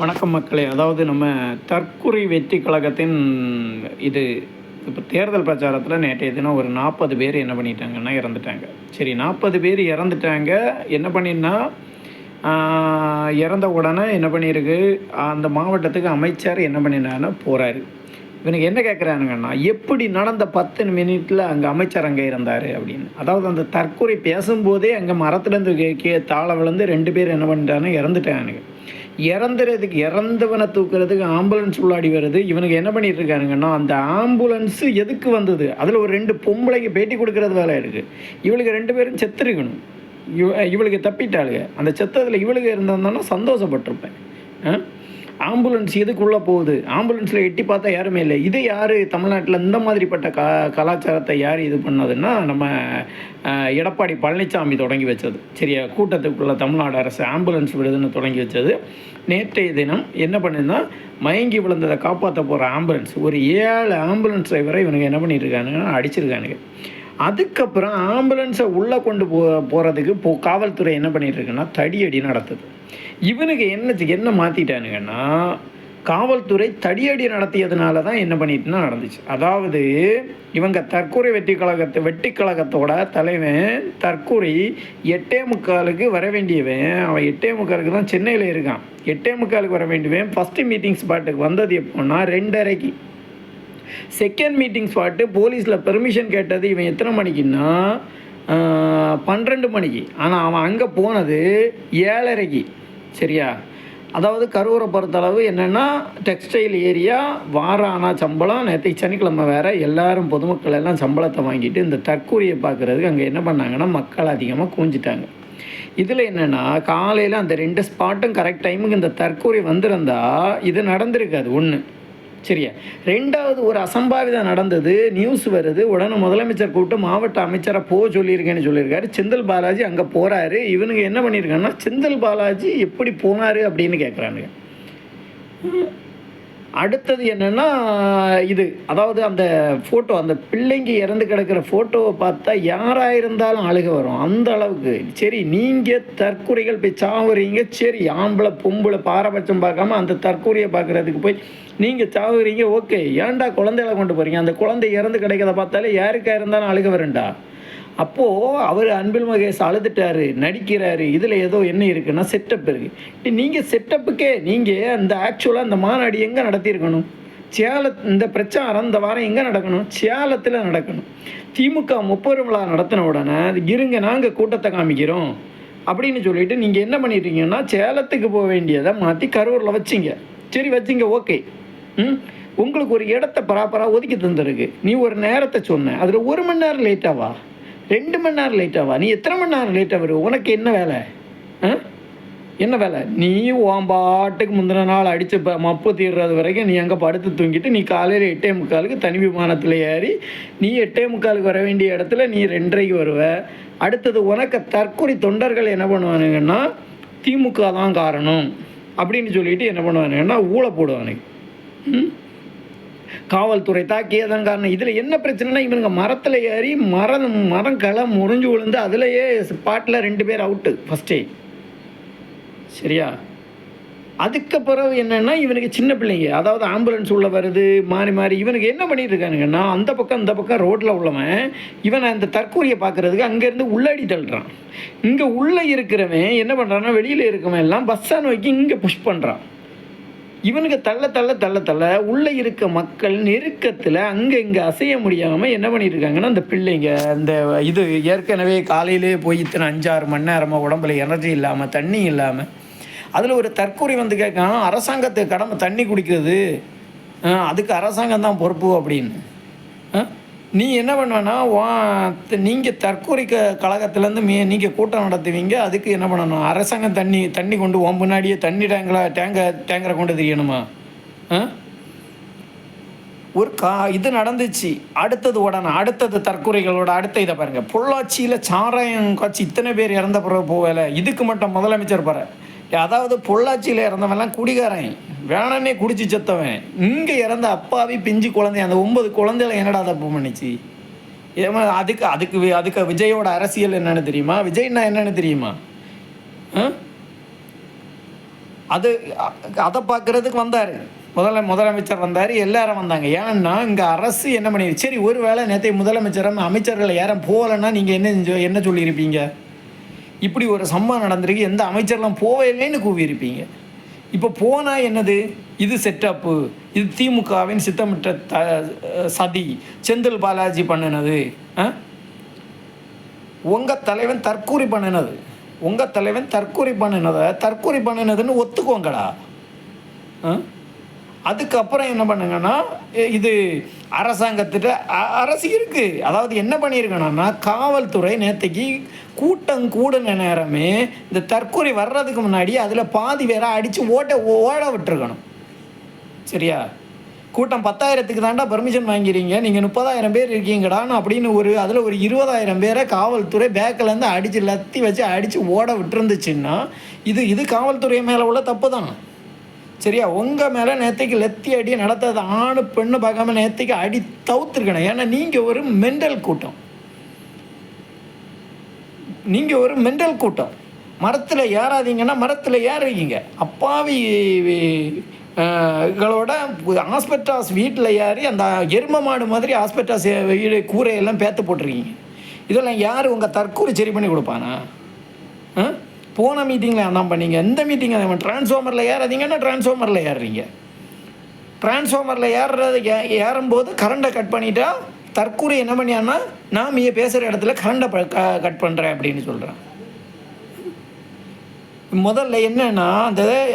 வணக்கம் மக்களே. அதாவது நம்ம தற்குறி வெற்றி கழகத்தின் இது இப்போ தேர்தல் பிரச்சாரத்தில் நேற்றைய தினம் ஒரு 40 பேர் என்ன பண்ணிட்டாங்கன்னா இறந்துட்டாங்க. சரி, 40 பேர் இறந்துட்டாங்க. என்ன பண்ணினா இறந்த உடனே என்ன பண்ணியிருக்கு, அந்த மாவட்டத்துக்கு அமைச்சர் என்ன பண்ணினாருன்னா போகிறாரு. இவனுக்கு என்ன கேட்குறானுங்கன்னா, எப்படி நடந்த 10 மினிட்டில் அங்கே அமைச்சர் அங்கே இருந்தார் அப்படின்னு. அதாவது அந்த தற்கொலை பேசும்போதே அங்கே மரத்துலேருந்து தாழ விழுந்து 2 பேர் என்ன பண்ணிட்டான்னு இறந்துட்டானுங்க. இறந்தவனை தூக்குறதுக்கு ஆம்புலன்ஸ் உள்ளாடி வருது. இவனுக்கு என்ன பண்ணிட்டு இருக்கானுங்கன்னா, அந்த ஆம்புலன்ஸு எதுக்கு வந்தது, அதில் ஒரு 2 பொம்பளைக்கு பேட்டி கொடுக்கறது வேலை இருக்குது. இவளுக்கு 2 பேரும் செத்துருக்கணும். இவளுக்கு தப்பிட்டாளுங்க. அந்த செத்ததில் இவளுக்கு இருந்திருந்தான்னா சந்தோஷப்பட்டிருப்பேன். ஆம்புலன்ஸ் எதுக்குள்ளே போகுது, ஆம்புலன்ஸில் எட்டி பார்த்தா யாருமே இல்லை. இது யார் தமிழ்நாட்டில் இந்த மாதிரிப்பட்ட கலாச்சாரத்தை யார் இது பண்ணதுன்னா, நம்ம எடப்பாடி பழனிசாமி தொடங்கி வச்சது. சரியா, கூட்டத்துக்குள்ளே தமிழ்நாடு அரசு ஆம்புலன்ஸ் விடுதுன்னு தொடங்கி வச்சது. நேற்றைய தினம் என்ன பண்ணுன்னா, மயங்கி விழுந்ததை காப்பாற்ற போகிற ஆம்புலன்ஸ் ஒரு 7 ஆம்புலன்ஸ் டிரைவரை இவனுக்கு என்ன பண்ணியிருக்கானுங்கன்னா அடிச்சிருக்கானுங்க. அதுக்கப்புறம் ஆம்புலன்ஸை உள்ளே கொண்டு போகிறதுக்கு காவல்துறை என்ன பண்ணிகிட்ருக்குன்னா தடியடி நடத்துது. இவனுக்கு என்ன மாற்றிட்டானுங்கன்னா, காவல்துறை தடியடி நடத்தியதுனால தான் என்ன பண்ணிட்டுனா நடந்துச்சு. அதாவது இவங்க தற்கொலை வெட்டி கழகத்தோட தலைவன் தற்கொலை 8:45 வர வேண்டியவன். அவன் 8:45 தான் சென்னையில் இருக்கான். 8:45 வர வேண்டியவன் ஃபஸ்ட்டு மீட்டிங் ஸ்பாட்டுக்கு வந்தது எப்போன்னா 2:30. செகண்ட் மீட்டிங் ஸ்பாட்டு போலீஸில் பெர்மிஷன் கேட்டது இவன் எத்தனை மணிக்குன்னா 12 மணிக்கு. ஆனால் அவன் அங்கே போனது 7:30. சரியா, அதாவது கரூரை பொறுத்தளவு என்னென்னா டெக்ஸ்டைல் ஏரியா, வாரம் ஆனால் சம்பளம். நேற்றைக்கு சனிக்கிழமை வேறு எல்லோரும் பொதுமக்கள் எல்லாம் சம்பளத்தை வாங்கிட்டு இந்த தற்கூரியை பார்க்குறதுக்கு அங்கே என்ன பண்ணாங்கன்னா மக்கள் அதிகமாக கூஞ்சிட்டாங்க. இதில் என்னென்னா, காலையில் அந்த 2 ஸ்பாட்டும் கரெக்ட் டைமுக்கு இந்த தற்கூரி வந்திருந்தால் இது நடந்திருக்காது. ஒன்று. சரியா, 2வது ஒரு அசம்பாவிதம் நடந்தது. நியூஸ் வருது, உடனே முதலமைச்சர் கூப்பிட்டு மாவட்ட அமைச்சரை சொல்லியிருக்கேன்னு சொல்லியிருக்காரு. செந்தில் பாலாஜி அங்கே போகிறாரு. இவனுங்க என்ன பண்ணியிருக்காங்கன்னா, செந்தில் பாலாஜி எப்படி போனார் அப்படின்னு கேட்குறானுங்க. அடுத்தது என்னென்னா, இது அதாவது அந்த ஃபோட்டோ, அந்த பிள்ளைங்க இறந்து கிடக்கிற ஃபோட்டோவை பார்த்தா யாராக இருந்தாலும் அழுக வரும் அந்த அளவுக்கு. சரி, நீங்கள் தற்கொலைகள் போய் சாவுறீங்க. சரி, ஆம்பளை பொம்பளை பாரபட்சம் பார்க்காம அந்த தற்கொலையை பார்க்குறதுக்கு போய் நீங்கள் சாவுறீங்க. ஓகே, ஏன்டா குழந்தைகளை கொண்டு போகிறீங்க? அந்த குழந்தை இறந்து கிடைக்கிறத பார்த்தாலே யாருக்காக இருந்தாலும் அழுக வரண்டா. அப்போது அவர் அன்பில் மகேஷ் அழுதுட்டார், நடிக்கிறாரு. இதில் ஏதோ என்ன இருக்குன்னா செட்டப் இருக்குது. நீங்கள் செட்டப்புக்கே நீங்கள் அந்த ஆக்சுவலாக அந்த மாநாடு எங்கே நடத்தியிருக்கணும்? இந்த பிரச்சாரம் இந்த வாரம் எங்கே நடக்கணும்? சேலத்தில் நடக்கணும். திமுக 30 விழா நடத்தின உடனே இருங்க நாங்கள் கூட்டத்தை காமிக்கிறோம் அப்படின்னு சொல்லிட்டு நீங்கள் என்ன பண்ணிட்டீங்கன்னா, சேலத்துக்கு போக வேண்டியதை மாற்றி கரூரில் வச்சிங்க. சரி, வச்சிங்க, ஓகே. உங்களுக்கு ஒரு இடத்த ப்ராப்பராக ஒதுக்கி தந்துருக்கு. நீ ஒரு நேரத்தை சொன்ன, அதில் 1 மணி நேரம் லேட்டாவா, 2 மணி நேரம் லேட்டாவா? நீ எத்தனை மணி நேரம் லேட்டாக வரும்? உனக்கு என்ன வேலை? என்ன வேலை? நீ உன் பாட்டுக்கு முந்தின நாள் அடித்து மப்பு தீர்றது வரைக்கும் நீ அங்கே படுத்து தூங்கிட்டு, நீ காலையில் 8:45 தனி விமானத்தில் ஏறி நீ 8:45 வர வேண்டிய இடத்துல நீ 2:30 வருவ. அடுத்தது உனக்கு தற்கொலை தொண்டர்கள் என்ன பண்ணுவானுங்கன்னா, திமுக தான் காரணம் அப்படின்னு சொல்லிட்டு என்ன பண்ணுவானுங்கன்னா ஊழ போடுவானுங்க. காவல்துறை தாக்கியதான் காரணம். இதில் என்ன பிரச்சனைனா, இவனுங்க மரத்தில் ஏறி மரம் களை முறிஞ்சு விழுந்து அதுலேயே ஸ்பாட்டில் 2 பேர் அவுட்டு ஃபஸ்ட்டே. சரியா, அதுக்கு பிறகு என்னென்னா இவனுக்கு சின்ன பிள்ளைங்க, அதாவது ஆம்புலன்ஸ் உள்ளே வருது மாறி இவனுக்கு என்ன பண்ணிட்டு இருக்கானுங்கன்னா, அந்த பக்கம் இந்த பக்கம் ரோட்டில் உள்ளவன் இவனை அந்த தற்கொலையை பார்க்குறதுக்கு அங்கேருந்து உள்ளாடி தள்ளுறான். இங்கே உள்ளே இருக்கிறவன் என்ன பண்ணுறான்னா, வெளியில் இருக்கவன் எல்லாம் பஸ்ஸை நோக்கி இங்கே புஷ் பண்ணுறான். இவனுக்கு தள்ள உள்ளே இருக்க மக்கள் நெருக்கத்தில் அங்கே இங்கே அசைய முடியாமல் என்ன பண்ணியிருக்காங்கன்னா, அந்த பிள்ளைங்க இந்த இது ஏற்கனவே காலையிலே போய் இத்தனை 5-6 மணி நேரமாக உடம்புல எனர்ஜி இல்லாமல் தண்ணி இல்லாமல், அதில் ஒரு தற்கொலை வந்து கேட்கான், அரசாங்கத்துக்கு கடமை தண்ணி குடிக்கிறது, அதுக்கு அரசாங்கம் தான் பொறுப்பு அப்படின்னு. நீ என்ன பண்ணுவேன்னா, நீங்கள் தற்கொலை கழகத்துலேருந்து நீங்கள் கூட்டம் நடத்துவீங்க, அதுக்கு என்ன பண்ணணும்? அரசாங்கம் தண்ணி கொண்டு முன்னாடியே தண்ணி டேங்கரை கொண்டு தெரியணுமா? ஒரு இது நடந்துச்சு. அடுத்தது தற்கொலைகளோட அடுத்த இதை பாருங்கள். பொள்ளாச்சியில் சாராயம் காட்சி இத்தனை பேர் இறந்த பிறகு போகலை. இதுக்கு மட்டும் முதலமைச்சர் பாரு, அதாவது பொள்ளாச்சியில் இறந்தவன்லாம் குடிகாரன், வேணானே குடிச்சு செத்தவன். இங்கே இறந்த அப்பாவி பிஞ்சு குழந்தை, அந்த 9 குழந்தைகளை என்னடா தப்பு பண்ணிச்சு? ஏமா அதுக்கு விஜயோட அரசியல் என்னன்னு தெரியுமா? விஜய்னா என்னன்னு தெரியுமா? அது அதை பார்க்குறதுக்கு வந்தார். முதலமைச்சர் வந்தார், எல்லாரும் வந்தாங்க. ஏன்னா இங்கே அரசு என்ன பண்ணிடுச்சு, சரி ஒரு வேளை நேற்று முதலமைச்சரும் அமைச்சர்கள் யாரும் போகலைன்னா நீங்கள் என்ன சொல்லியிருப்பீங்க? இப்படி ஒரு சம்பவம் நடந்திருக்கு, எந்த அமைச்சர்லாம் போகலைன்னு கூவியிருப்பீங்க. இப்போ போனால் என்னது, இது செட்டப்பு, இது திமுகவின் சித்தமிட்ட சதி, செந்தில் பாலாஜி பண்ணினது, உங்கள் தலைவன் தற்கூரி பண்ணினது, உங்கள் தலைவன் தற்கூரி பண்ணினதுன்னு ஒத்துக்கோங்கடா. அதுக்கப்புறம் என்ன பண்ணுங்கன்னா, இது அரசாங்கத்திட்ட அரசு இருக்குது. அதாவது என்ன பண்ணியிருக்கணும்னா, காவல்துறை நேற்றுக்கு கூட்டம் கூடின நேரமே இந்த தற்கொலை வர்றதுக்கு முன்னாடி அதில் பாதி பேரை அடித்து ஓட விட்டுருக்கணும். சரியா? கூட்டம் 10,000க்கு தாண்டா பர்மிஷன் வாங்கிறீங்க, நீங்கள் 30,000 பேர் இருக்கீங்கடான்னு அப்படின்னு அதில் ஒரு 20,000 பேரை காவல்துறை பேக்கிலேருந்து அடித்து லத்தி வச்சு அடித்து ஓட விட்டுருந்துச்சுன்னா இது காவல்துறை மேலே உள்ள தப்பு தான். சரியா? உங்கள் மேலே நேற்றுக்கு லத்தி அடி நடத்தது ஆணு பெண்ணு பார்க்காம நேற்றுக்கு அடி தவுத்துருக்கணும். ஏன்னா நீங்கள் ஒரு மெண்டல் கூட்டம், மரத்தில் ஏறாதீங்கன்னா மரத்தில் ஏறுவீங்க. அப்பாவி களோட ஹாஸ்பிட்டாஸ் வீட்டில் ஏறி அந்த எரும மாடு மாதிரி ஹாஸ்பிட்டாஸ் வீடு கூரையெல்லாம் பேத்து போட்டிருக்கீங்க. இதெல்லாம் யார் உங்கள் தற்கூரி சரி பண்ணி கொடுப்பானா? போன மீட்டிங்கில் என்ன பண்ணீங்க? எந்த மீட்டிங்? டிரான்ஸ்ஃபார்மரில் ஏறாதீங்கன்னா டிரான்ஸ்ஃபார்மரில் ஏறுறீங்க. டிரான்ஸ்ஃபார்மரில் ஏறும்போது கரண்டை கட் பண்ணிட்டா தற்கூரி என்ன பண்ணியான்னா, நான் பேசுகிற இடத்துல கரண்டை கட் பண்ணுறேன் அப்படின்னு சொல்கிறேன். முதல்ல என்னன்னா,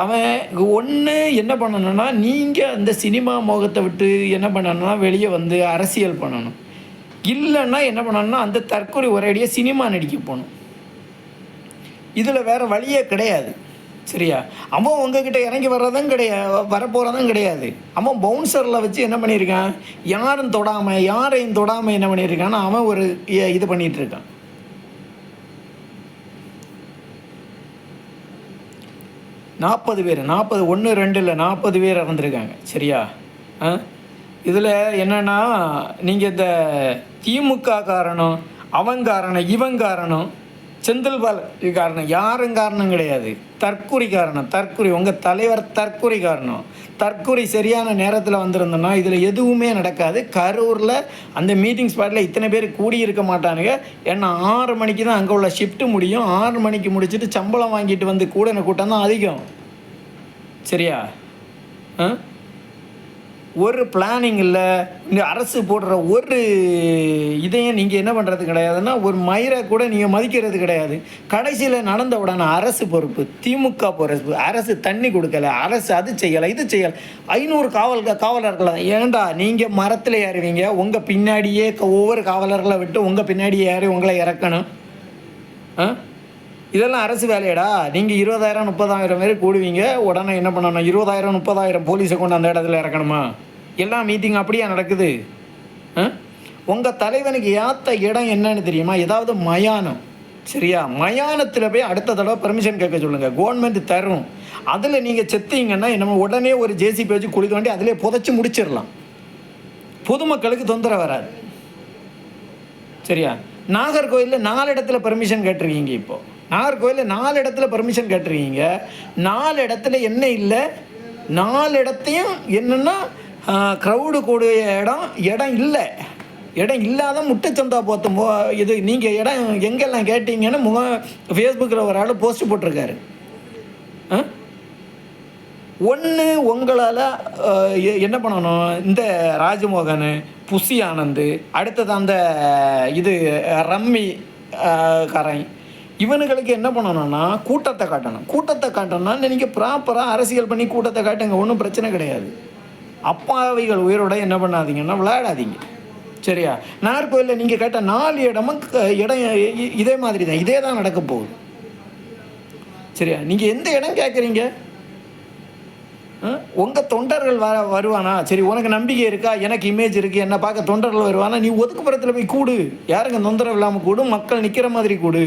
அவன் ஒன்று என்ன பண்ணணும்னா, நீங்கள் அந்த சினிமா மோகத்தை விட்டு என்ன பண்ணணும்னா வெளியே வந்து அரசியல் பண்ணணும். இல்லைன்னா என்ன பண்ணணும்னா அந்த தற்கொலை ஒரேடியாக சினிமா நடிக்க போகணும். இதில் வேறு வழியே கிடையாது. சரியா? அவன் உங்ககிட்ட இறங்கி வரப்போகிறதும் கிடையாது. அவன் பவுன்சரில் வச்சு என்ன பண்ணியிருக்கான், யாரையும் தொடாமல் என்ன பண்ணியிருக்கான்னா அவன் ஒரு இது பண்ணிகிட்ருக்கான். 40 பேர், 1 2 இல்லை 40 பேர் இறந்துருக்காங்க. சரியா? இதில் என்னென்னா, நீங்கள் இந்த திமுக காரணம், அவன் காரணம், இவன் காரணம், செந்தில் பாலாஜி காரணம், யாரும் காரணம் கிடையாது. தற்கொலை உங்கள் தலைவர் தற்கொலை சரியான நேரத்தில் வந்திருந்தோன்னா இதில் எதுவுமே நடக்காது. கரூரில் அந்த மீட்டிங் ஸ்பாட்டில் இத்தனை பேர் கூடியிருக்க மாட்டானுங்க. ஏன்னா 6 மணிக்கு தான் அங்கே உள்ள ஷிஃப்ட்டு முடியும். 6 மணிக்கு முடிச்சுட்டு சம்பளம் வாங்கிட்டு வந்து கூட்டம் தான் அதிகம். சரியா? ஒரு பிளானிங் இல்லை. இந்த அரசு போடுற ஒரு இதையும் நீங்கள் என்ன பண்ணுறது கிடையாதுன்னா, ஒரு மயிரை கூட நீங்கள் மதிக்கிறது கிடையாது. கடைசியில் நடந்த உடனே அரசு பொறுப்பு, திமுக பொறுப்பு, அரசு தண்ணி கொடுக்கலை, அரசு அது செய்யலை, இது செய்யலை. 500 காவலர்களை ஏண்டா நீங்கள் மரத்தில் ஏறுவீங்க, உங்கள் பின்னாடியே ஒவ்வொரு காவலர்களை விட்டு உங்கள் பின்னாடியே ஏறி உங்களை இறக்கணும். இதெல்லாம் அரசு வேலையடா? நீங்கள் 20,000 30,000 பேர் கூடுவீங்க, உடனே என்ன பண்ணணும், 20,000 30,000 போலீஸை கொண்டு அந்த இடத்துல இறக்கணுமா? எல்லா மீட்டிங் அப்படியே நடக்குது. உங்கள் தலைவனுக்கு ஏற்ற இடம் என்னன்னு தெரியுமா? ஏதாவது மயானம். சரியா? மயானத்தில் போய் அடுத்த தடவை பெர்மிஷன் கேட்க சொல்லுங்கள், கவர்மெண்ட் தரும். அதில் நீங்கள் செத்தீங்கன்னா நம்ம உடனே ஒரு ஜேசிபி வச்சு குழி தோண்டி அதிலே புதைச்சி முடிச்சிடலாம். பொதுமக்களுக்கு தொந்தரவு வராது. சரியா? நாகர்கோயிலில் 4 இடத்துல பெர்மிஷன் கேட்டிருக்கீங்க. இப்போது நாகர்கோயிலில் 4 இடத்துல பெர்மிஷன் கேட்டிருக்கீங்க. 4 இடத்துல என்ன இல்லை, 4 இடத்தையும் என்னென்னா க்ரௌடு கூடிய இடம் இல்லை. இடம் இல்லாத முட்டைச்சந்தா போத்தும் இது. நீங்கள் இடம் எங்கெல்லாம் கேட்டீங்கன்னு ஃபேஸ்புக்கில் ஒரு ஆள் போஸ்ட் போட்டிருக்காரு. ஒன்று உங்களால் என்ன பண்ணணும், இந்த ராஜமோகன், புஷி ஆனந்த், அடுத்தது அந்த இது ரம்மி காரன், இவனுங்களுக்கு என்ன பண்ணணும்னா கூட்டத்தை காட்டணும்னா நீங்கள் ப்ராப்பராக அரசியல் பண்ணி கூட்டத்தை காட்டுங்க, ஒன்றும் பிரச்சனை கிடையாது. அப்பாவிகள் உயிரோட என்ன பண்ணாதீங்கன்னா விளையாடாதீங்க. சரியா? நாகர்கோயிலில் நீங்கள் கேட்ட 4 இடமும் இடம் இதே மாதிரி தான், இதே தான் நடக்க போகுது. சரியா? நீங்கள் எந்த இடம் கேட்குறீங்க? உங்கள் தொண்டர்கள் வருவானா? சரி, உனக்கு நம்பிக்கை இருக்கா, எனக்கு இமேஜ் இருக்குது, என்னை பார்க்க தொண்டர்கள் வருவானா? நீ ஒதுக்குப்புறத்தில் போய் கூடு, யாருங்க தொந்தரவு இல்லாமல் கூடு, மக்கள் நிற்கிற மாதிரி கூடு.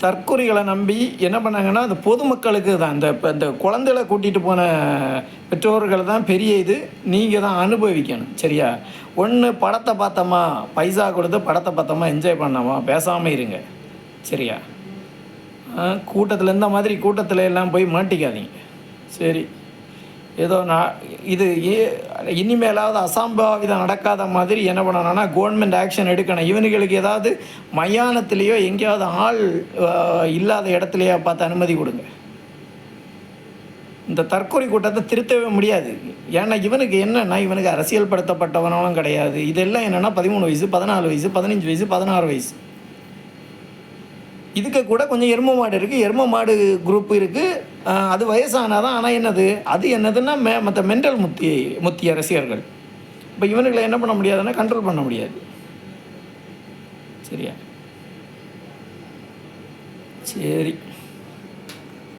தற்கொலைகளை நம்பி என்ன பண்ணாங்கன்னா, அந்த பொதுமக்களுக்கு தான் இந்த குழந்தைகளை கூட்டிகிட்டு போன பெற்றோர்கள் தான் பெரிய இது. நீங்கள் தான் அனுபவிக்கணும். சரியா? ஒன்று படத்தை பார்த்தோமா, பைசா கொடுத்து படத்தை பார்த்தோமா, என்ஜாய் பண்ணாமா, பேசாமல் இருங்க. சரியா? கூட்டத்தில் இந்த மாதிரி கூட்டத்தில் எல்லாம் போய் மாட்டிக்காதீங்க. சரி, ஏதோ நான் இது இனிமேலாவது அசம்பாவிதம் நடக்காத மாதிரி என்ன பண்ணணும்னா கவர்மெண்ட் ஆக்ஷன் எடுக்கணும். இவனுங்களுக்கு ஏதாவது மயானத்திலேயோ எங்கேயாவது ஆள் இல்லாத இடத்துலையோ பார்த்து அனுமதி கொடுங்க. இந்த தற்கொலை கூட்டத்தை திருத்தவே முடியாது. ஏன்னா இவனுக்கு என்னென்னா இவனுக்கு அரசியல் படுத்தப்பட்டவனும் கிடையாது. இதெல்லாம் என்னென்னா 13 வயசு, 14 வயசு, 15 வயசு, 16 வயசு. இதுக்கு கூட கொஞ்சம் எரும மாடு இருக்குது, எரும மாடு குரூப் இருக்குது. அது வயசானாதான். ஆனால் அது என்னதுன்னா மற்ற மென்டல் முத்திய ரசிகர்கள். இப்போ இவனுங்களை என்ன பண்ண முடியாதுன்னா கண்ட்ரோல் பண்ண முடியாது. சரியா? சரி.